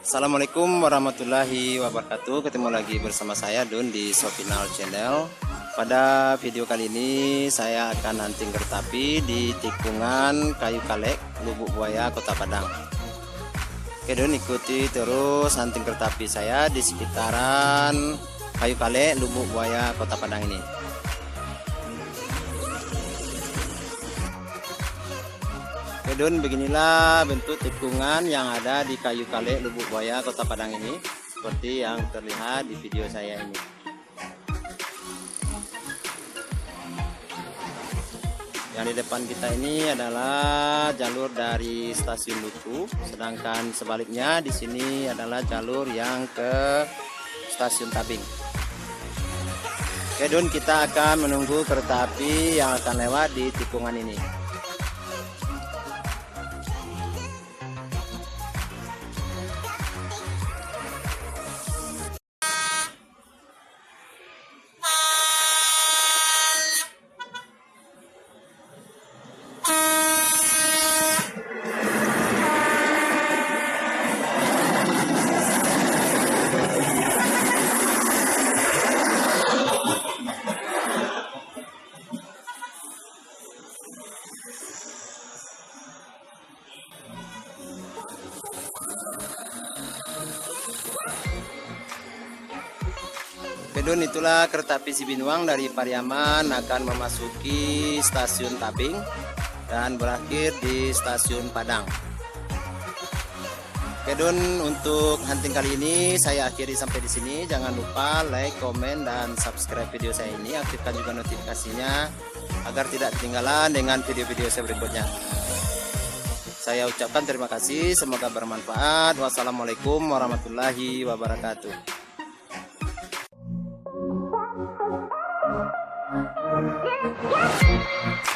Assalamualaikum warahmatullahi wabarakatuh. Ketemu lagi bersama saya Dun di Sopinal Channel. Pada video kali ini saya akan hunting kertapi di tikungan Kayu Kalek, Lubuk Buaya, Kota Padang. Oke Dun, ikuti terus hunting kertapi saya di sekitaran Kayu Kalek, Lubuk Buaya, Kota Padang ini. Oke Dun, beginilah bentuk tikungan yang ada di Kayu Kalek, Lubuk Buaya, Kota Padang ini, seperti yang terlihat di video saya ini. Yang di depan kita ini adalah jalur dari stasiun Duku, sedangkan sebaliknya di sini adalah jalur yang ke stasiun Tabing. Oke Dun, kita akan menunggu kereta api yang akan lewat di tikungan ini. Dun, itulah kereta api Cibinuang dari Pariaman akan memasuki stasiun Tabing dan berakhir di stasiun Padang. Oke Dun, untuk hunting kali ini saya akhiri sampai di sini. Jangan lupa like, komen, dan subscribe video saya ini. Aktifkan juga notifikasinya agar tidak ketinggalan dengan video-video saya berikutnya. Saya ucapkan terima kasih, semoga bermanfaat. Wassalamualaikum warahmatullahi wabarakatuh. Yeah.